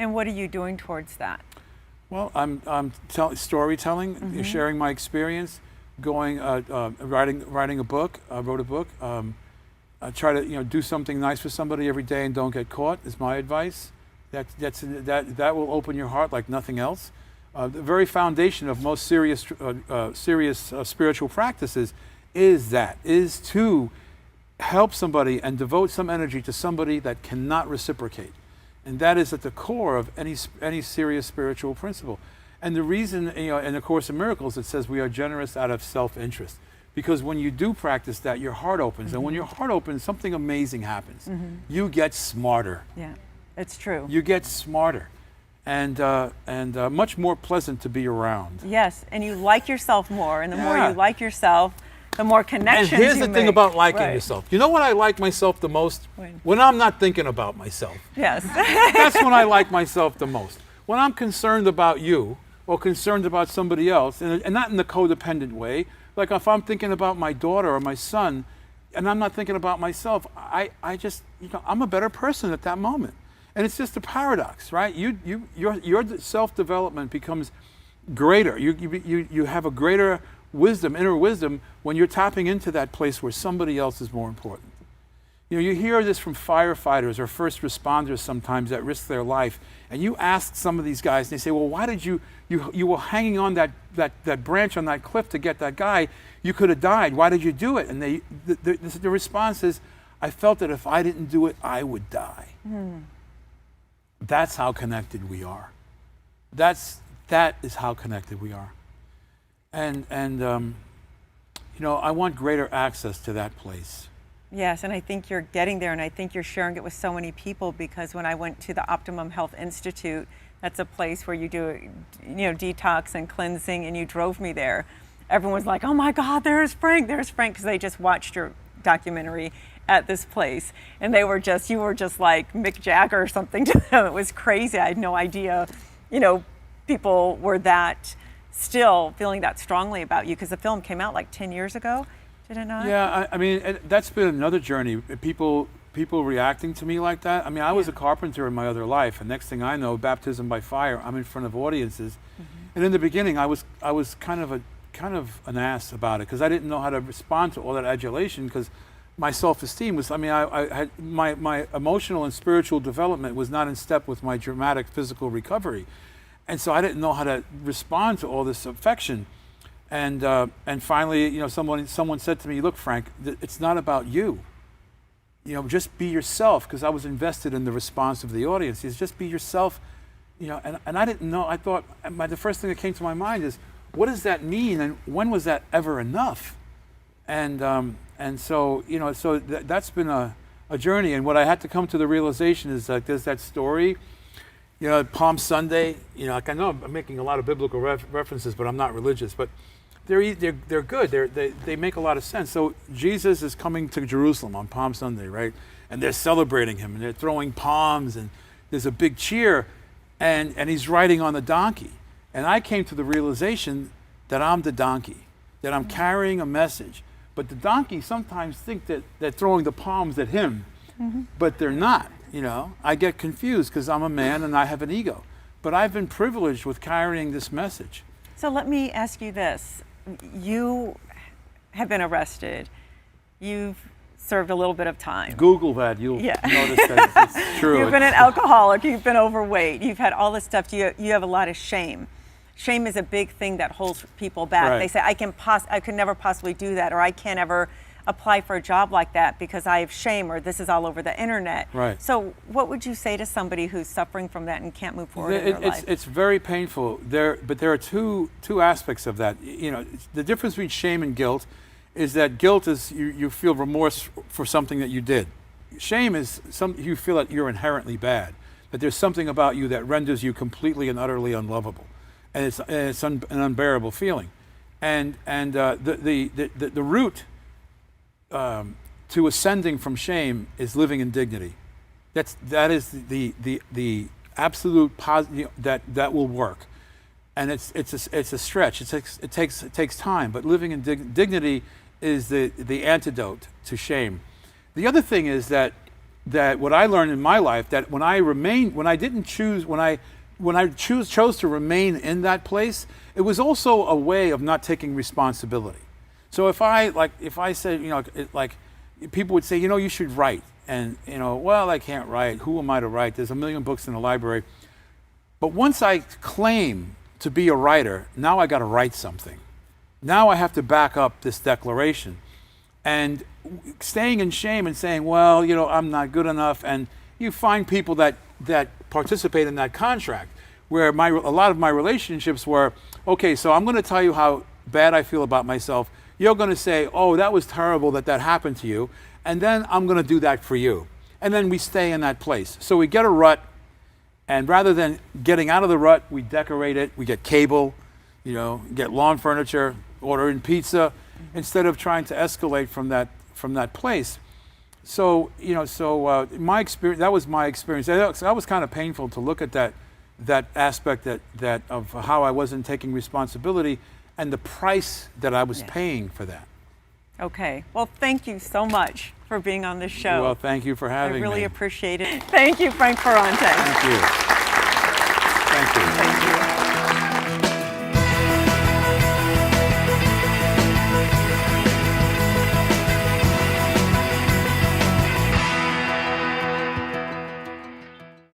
And what are you doing towards that? Well, I'm storytelling, sharing my experience, going, writing a book. I wrote a book. I try to do something nice for somebody every day and don't get caught. Is my advice. That will open your heart like nothing else. The very foundation of most serious spiritual practices is to help somebody and devote some energy to somebody that cannot reciprocate. And that is at the core of any serious spiritual principle. And the reason, in the Course in Miracles, it says we are generous out of self-interest. Because when you do practice that, your heart opens. And when your heart opens, something amazing happens. You get smarter. Yeah, it's true. You get smarter. And much more pleasant to be around. Yes, and you like yourself more. And the more you like yourself, the more connections you make. And here's the thing about liking yourself. You know what I like myself the most? When I'm not thinking about myself. Yes. That's when I like myself the most. When I'm concerned about you or concerned about somebody else, and not in the codependent way, like if I'm thinking about my daughter or my son and I'm not thinking about myself, I just, I'm a better person at that moment. And it's just a paradox, right? Your self-development becomes greater. You have a greater wisdom, inner wisdom, when you're tapping into that place where somebody else is more important. You hear this from firefighters or first responders sometimes that risk their life, and you ask some of these guys, and they say, well, why did you were hanging on that branch on that cliff to get that guy, you could have died, why did you do it? And the response is, I felt that if I didn't do it, I would die. That's how connected we are. That is how connected we are. And I want greater access to that place. Yes, and I think you're getting there, and I think you're sharing it with so many people, because when I went to the Optimum Health Institute, that's a place where you do, detox and cleansing, and you drove me there. Everyone was like, oh my God, there's Frank, because they just watched your documentary at this place. And you were just like Mick Jagger or something to them. It was crazy. I had no idea, people were that still feeling that strongly about you, because the film came out like 10 years ago, did it not? Yeah, I mean, that's been another journey. People reacting to me like that. I mean, I was a carpenter in my other life, and next thing I know, baptism by fire, I'm in front of audiences. And in the beginning, I was kind of an ass about it, because I didn't know how to respond to all that adulation, because my self-esteem was, I had my emotional and spiritual development was not in step with my dramatic physical recovery. And so I didn't know how to respond to all this affection. And finally, someone said to me, look, Frank, it's not about you. Just be yourself, because I was invested in the response of the audience. Just be yourself, and I didn't know. I thought, the first thing that came to my mind is, what does that mean, and when was that ever enough? And so, so that's been a journey. And what I had to come to the realization is that there's that story, Palm Sunday, like I know I'm making a lot of biblical references, but I'm not religious, but they're good. They make a lot of sense. So Jesus is coming to Jerusalem on Palm Sunday, right? And they're celebrating him, and they're throwing palms, and there's a big cheer, and he's riding on the donkey. And I came to the realization that I'm the donkey, that I'm carrying a message. But the donkey sometimes think that they're throwing the palms at him, but they're not. I get confused because I'm a man and I have an ego. But I've been privileged with carrying this message. So let me ask you this. You have been arrested. You've served a little bit of time. Google that. You'll notice that it's true. You've been an alcoholic. You've been overweight. You've had all this stuff. You have a lot of shame. Shame is a big thing that holds people back. Right. They say, I could never possibly do that, or I can't ever apply for a job like that because I have shame, or this is all over the internet. Right. So what would you say to somebody who's suffering from that and can't move forward in their life? It's very painful. But there are two aspects of that. The difference between shame and guilt is that guilt is you feel remorse for something that you did. Shame is you feel that you're inherently bad, that there's something about you that renders you completely and utterly unlovable, and it's an unbearable feeling. And the root to ascending from shame is living in dignity. That is the absolute positive that will work, and it's a stretch. It takes time, but living in dignity is the antidote to shame. The other thing is that that what I learned in my life, that when I chose to remain in that place, it was also a way of not taking responsibility. So if I said, like people would say, you should write, and well, I can't write. Who am I to write? There's a million books in the library. But once I claim to be a writer, now I got to write something. Now I have to back up this declaration. And staying in shame and saying, well, I'm not good enough, and you find people that participate in that contract, where a lot of my relationships were, okay, so I'm going to tell you how bad I feel about myself. You're going to say, oh, that was terrible that happened to you, and then I'm going to do that for you. And then we stay in that place. So we get a rut, and rather than getting out of the rut, we decorate it, we get cable, get lawn furniture, order in pizza, instead of trying to escalate from that place. So my experience, that was my experience. That was kind of painful to look at that aspect that of how I wasn't taking responsibility and the price that I was paying for that. Okay. Well, thank you so much for being on this show. Well, thank you for having me. I really appreciate it. Thank you, Frank Ferrante. Thank you. Thank you. Thank you.